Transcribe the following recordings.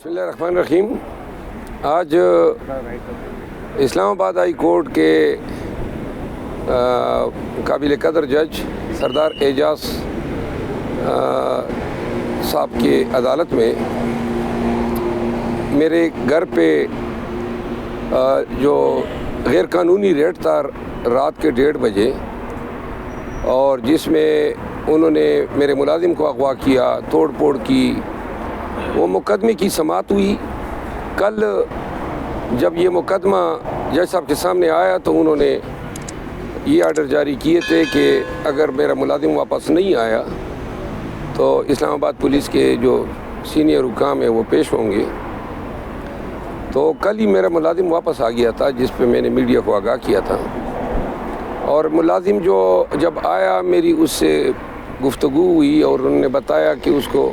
بسم اللہ الرحمن الرحیم۔ آج اسلام آباد ہائی کورٹ کے قابل قدر جج سردار اعجاز صاحب کی عدالت میں میرے گھر پہ جو غیر قانونی ریڈ تھا رات کے 1:30 بجے، اور جس میں انہوں نے میرے ملازم کو اغوا کیا، توڑ پھوڑ کی، وہ مقدمے کی سماعت ہوئی۔ کل جب یہ مقدمہ جج صاحب کے سامنے آیا تو انہوں نے یہ آرڈر جاری کیے تھے کہ اگر میرا ملازم واپس نہیں آیا تو اسلام آباد پولیس کے جو سینئر حکام ہیں وہ پیش ہوں گے۔ تو کل ہی میرا ملازم واپس آ گیا تھا، جس پہ میں نے میڈیا کو آگاہ کیا تھا، اور ملازم جو جب آیا میری اس سے گفتگو ہوئی اور انہوں نے بتایا کہ اس کو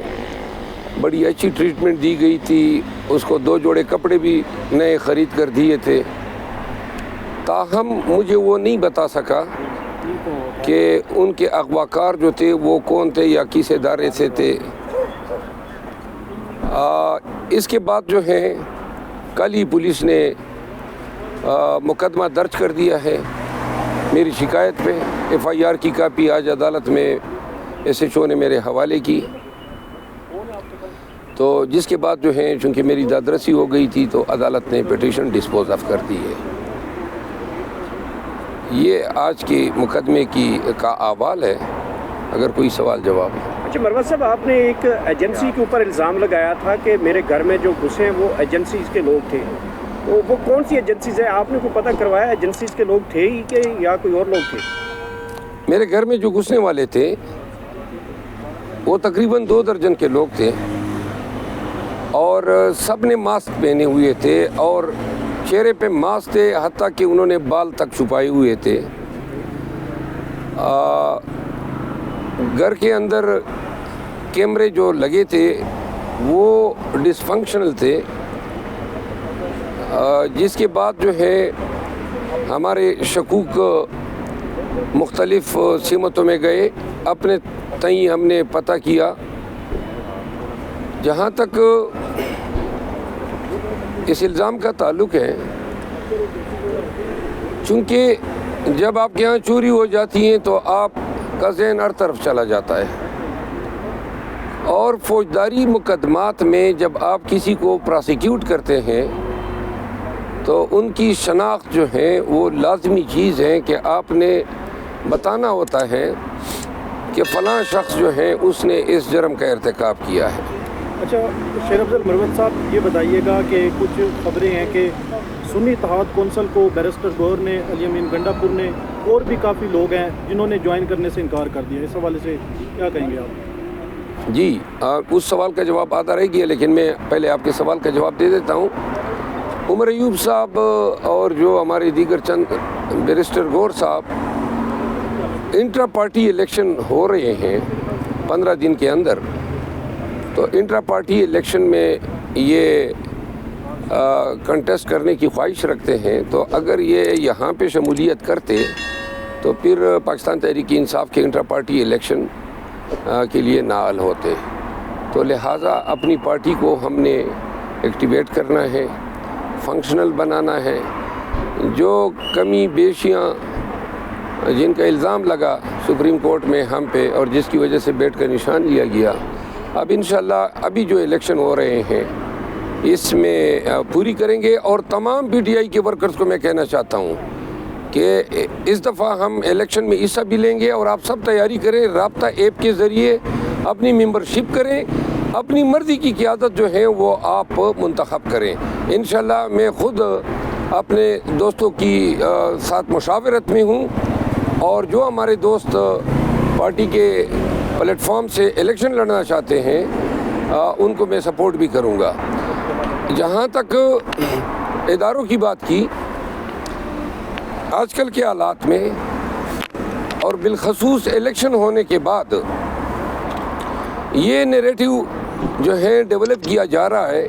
بڑی اچھی ٹریٹمنٹ دی گئی تھی، اس کو 2 جوڑے کپڑے بھی نئے خرید کر دیے تھے۔ تاہم مجھے وہ نہیں بتا سکا کہ ان کے اغوا کار جو تھے وہ کون تھے یا کس ادارے سے تھے۔ اس کے بعد جو ہے کل ہی پولیس نے مقدمہ درج کر دیا ہے میری شکایت پہ۔ FIR کی کاپی آج عدالت میں SHO نے میرے حوالے کی، تو جس کے بعد جو ہے چونکہ میری دادرسی ہو گئی تھی تو عدالت نے پٹیشن ڈسپوز آف کر دی ہے۔ یہ آج کے مقدمے کا احوال ہے، اگر کوئی سوال جواب ہے۔ اچھا مروت صاحب، آپ نے ایک ایجنسی کے اوپر الزام لگایا تھا کہ میرے گھر میں جو گھسے ہیں وہ ایجنسیز کے لوگ تھے، تو وہ کون سی ایجنسیز ہیں؟ آپ نے کو پتہ کروایا ایجنسیز کے لوگ تھے ہی کہ یا کوئی اور لوگ تھے؟ میرے گھر میں جو گھسنے والے تھے وہ تقریباً 2 درجن کے لوگ تھے، اور سب نے ماسک پہنے ہوئے تھے اور چہرے پہ ماسک تھے، حتیٰ کہ انہوں نے بال تک چھپائے ہوئے تھے۔ گھر کے اندر کیمرے جو لگے تھے وہ ڈس فنکشنل تھے، جس کے بعد جو ہے ہمارے شکوک مختلف سمتوں میں گئے، اپنے تئیں ہم نے پتہ کیا۔ جہاں تک اس الزام کا تعلق ہے، چونکہ جب آپ کے یہاں چوری ہو جاتی ہیں تو آپ کا ذہن ہر طرف چلا جاتا ہے، اور فوجداری مقدمات میں جب آپ کسی کو پراسیکیوٹ کرتے ہیں تو ان کی شناخت جو ہے وہ لازمی چیز ہے کہ آپ نے بتانا ہوتا ہے کہ فلاں شخص جو ہے اس نے اس جرم کا ارتکاب کیا ہے۔ اچھا شیر افضل مروت صاحب، یہ بتائیے گا کہ کچھ خبریں ہیں کہ سنی اتحاد کونسل کو بیرسٹر گوہر نے، علی امین گنڈا پور نے اور بھی کافی لوگ ہیں جنہوں نے جوائن کرنے سے انکار کر دیا۔ اس حوالے سے کیا کہیں گے آپ؟ جی، اس سوال کا جواب آتا رہے گی، لیکن میں پہلے آپ کے سوال کا جواب دے دیتا ہوں۔ عمر ایوب صاحب اور جو ہمارے دیگر چند بیرسٹر گوہر صاحب، انٹرا پارٹی الیکشن ہو رہے ہیں 15 دن کے اندر، تو انٹرا پارٹی الیکشن میں یہ کنٹیسٹ کرنے کی خواہش رکھتے ہیں، تو اگر یہ یہاں پہ شمولیت کرتے تو پھر پاکستان تحریک انصاف کے انٹرا پارٹی الیکشن کے لیے نااہل ہوتے، تو لہٰذا اپنی پارٹی کو ہم نے ایکٹیویٹ کرنا ہے، فنکشنل بنانا ہے۔ جو کمی بیشیاں جن کا الزام لگا سپریم کورٹ میں ہم پہ اور جس کی وجہ سے بیٹ کا نشان لیا گیا، اب انشاءاللہ ابھی جو الیکشن ہو رہے ہیں اس میں پوری کریں گے۔ اور تمام PTI کے ورکرز کو میں کہنا چاہتا ہوں کہ اس دفعہ ہم الیکشن میں حصہ بھی لیں گے، اور آپ سب تیاری کریں، رابطہ ایپ کے ذریعے اپنی ممبرشپ کریں، اپنی مرضی کی قیادت جو ہے وہ آپ منتخب کریں۔ انشاءاللہ میں خود اپنے دوستوں کی ساتھ مشاورت میں ہوں، اور جو ہمارے دوست پارٹی کے پلیٹ فارم سے الیکشن لڑنا چاہتے ہیں ان کو میں سپورٹ بھی کروں گا۔ جہاں تک اداروں کی بات کی، آج کل کے حالات میں اور بالخصوص الیکشن ہونے کے بعد یہ نیریٹو جو ہے ڈیولپ کیا جا رہا ہے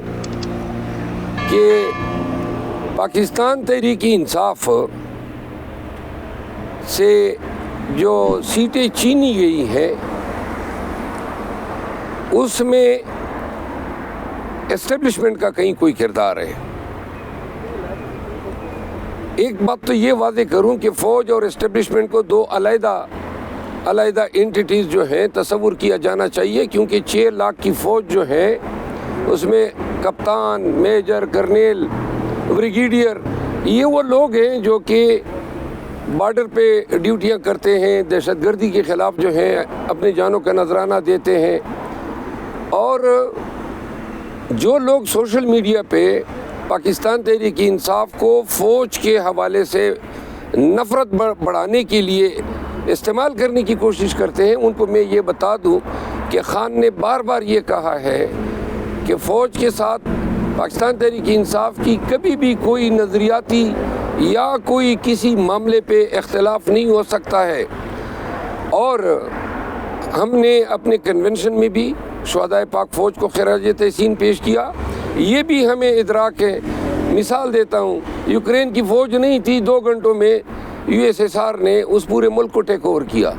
کہ پاکستان تحریک انصاف سے جو سیٹیں چینی گئی ہیں اس میں اسٹیبلشمنٹ کا کہیں کوئی کردار ہے۔ ایک بات تو یہ واضح کروں کہ فوج اور اسٹیبلشمنٹ کو دو علیحدہ انٹیٹیز جو ہیں تصور کیا جانا چاہیے، کیونکہ 6 لاکھ کی فوج جو ہے اس میں کپتان، میجر، کرنیل، بریگیڈیئر، یہ وہ لوگ ہیں جو کہ بارڈر پہ ڈیوٹیاں کرتے ہیں، دہشت گردی کے خلاف جو ہیں اپنی جانوں کا نذرانہ دیتے ہیں۔ اور جو لوگ سوشل میڈیا پہ پاکستان تحریک انصاف کو فوج کے حوالے سے نفرت بڑھانے کے لیے استعمال کرنے کی کوشش کرتے ہیں، ان کو میں یہ بتا دوں کہ خان نے بار بار یہ کہا ہے کہ فوج کے ساتھ پاکستان تحریک انصاف کی کبھی بھی کوئی نظریاتی یا کوئی کسی معاملے پہ اختلاف نہیں ہو سکتا ہے۔ اور ہم نے اپنے کنونشن میں بھی شہدائے پاک فوج کو خراج تحسین پیش کیا، یہ بھی ہمیں ادراک ہے۔ مثال دیتا ہوں، یوکرین کی فوج نہیں تھی، 2 گھنٹوں میں USSR نے اس پورے ملک کو ٹیک اوور کیا،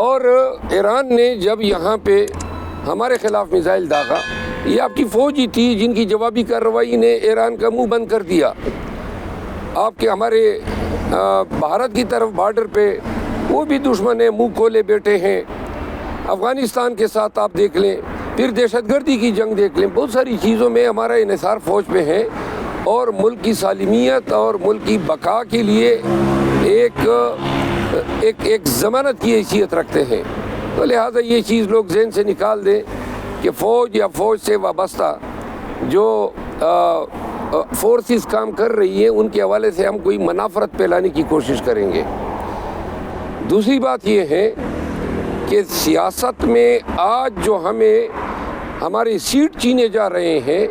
اور ایران نے جب یہاں پہ ہمارے خلاف میزائل داغا، یہ آپ کی فوج ہی تھی جن کی جوابی کارروائی نے ایران کا منہ بند کر دیا۔ آپ کے ہمارے بھارت کی طرف بارڈر پہ وہ بھی دشمن منہ کھولے بیٹھے ہیں۔ افغانستان کے ساتھ آپ دیکھ لیں، پھر دہشت گردی کی جنگ دیکھ لیں، بہت ساری چیزوں میں ہمارا انحصار فوج پہ ہے، اور ملک کی سالمیت اور ملک کی بقا کے لیے ایک ضمانت کی حیثیت رکھتے ہیں۔ تو لہٰذا یہ چیز لوگ ذہن سے نکال دیں کہ فوج یا فوج سے وابستہ جو فورسز کام کر رہی ہیں ان کے حوالے سے ہم کوئی منافرت پھیلانے کی کوشش کریں گے۔ دوسری بات یہ ہے کہ سیاست میں آج جو ہمیں ہماری سیٹ چینے جا رہے ہیں،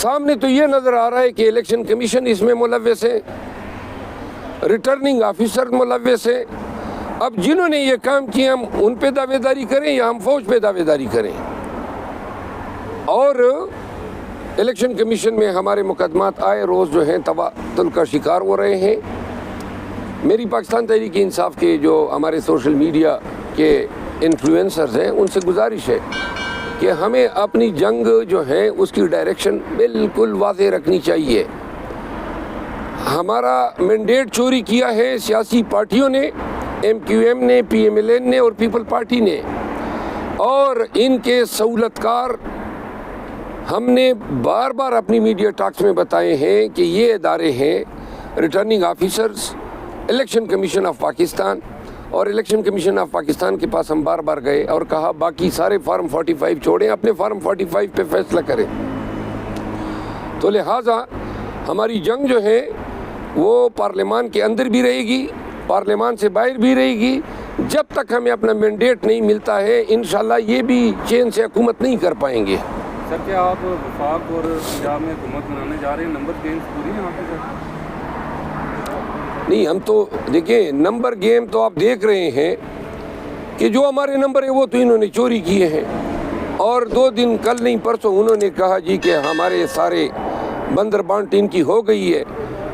سامنے تو یہ نظر آ رہا ہے کہ الیکشن کمیشن اس میں ملوث ہے، ریٹرننگ آفیسر ملوث ہے۔ اب جنہوں نے یہ کام کیا ہم ان پہ دعوے داری کریں یا ہم فوج پہ دعوے داری کریں؟ اور الیکشن کمیشن میں ہمارے مقدمات آئے روز جو ہیں تباطل کا شکار ہو رہے ہیں۔ میری پاکستان تحریک انصاف کے جو ہمارے سوشل میڈیا کے انفلوئنسرز ہیں ان سے گزارش ہے کہ ہمیں اپنی جنگ جو ہے اس کی ڈائریکشن بالکل واضح رکھنی چاہیے۔ ہمارا مینڈیٹ چوری کیا ہے سیاسی پارٹیوں نے، MQM نے، PMLN نے اور پیپل پارٹی نے، اور ان کے سہولت کار۔ ہم نے بار بار اپنی میڈیا ٹاکس میں بتائے ہیں کہ یہ ادارے ہیں returning officers, election commission of Pakistan, اور الیکشن کمیشن آف پاکستان کے پاس ہم بار بار گئے اور کہا باقی سارے فارم 45 چھوڑیں، اپنے فارم 45 پہ فیصلہ کریں۔ تو لہٰذا ہماری جنگ جو ہے وہ پارلیمان کے اندر بھی رہے گی، پارلیمان سے باہر بھی رہے گی، جب تک ہمیں اپنا مینڈیٹ نہیں ملتا ہے انشاءاللہ یہ بھی چین سے حکومت نہیں کر پائیں گے۔ سر کیا آپ وفاق اور پنجاب میں حکومت بنانے جا رہے ہیں؟ نمبر گیمز پوری ہیں آپ کے ساتھ؟ نہیں، ہم تو دیکھیں نمبر گیم تو آپ دیکھ رہے ہیں کہ جو ہمارے نمبر ہیں وہ تو انہوں نے چوری کیے ہیں، اور 2 دن کل نہیں پرسوں انہوں نے کہا جی کہ ہمارے سارے بندر بانٹ ان کی ہو گئی ہے،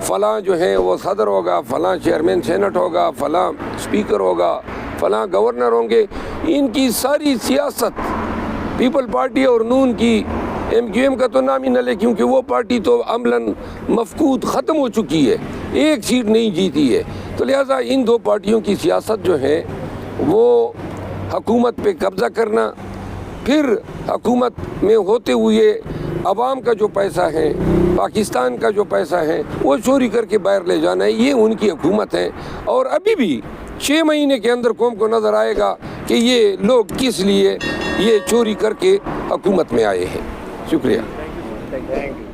فلاں جو ہے وہ صدر ہوگا، فلاں چیئرمین سینٹ ہوگا، فلاں اسپیکر ہوگا، فلاں گورنر ہوں گے۔ ان کی ساری سیاست پیپل پارٹی اور نون کی، MQM کا تو نام ہی نہ لے کیونکہ وہ پارٹی تو عملاً مفقود ختم ہو چکی ہے، 1 سیٹ نہیں جیتی ہے۔ تو لہٰذا ان 2 پارٹیوں کی سیاست جو ہے وہ حکومت پہ قبضہ کرنا، پھر حکومت میں ہوتے ہوئے عوام کا جو پیسہ ہے، پاکستان کا جو پیسہ ہے وہ چوری کر کے باہر لے جانا ہے، یہ ان کی حکومت ہے۔ اور ابھی بھی 6 مہینے کے اندر قوم کو نظر آئے گا کہ یہ لوگ کس لیے یہ چوری کر کے حکومت میں آئے ہیں۔ شکریہ۔ Thank you.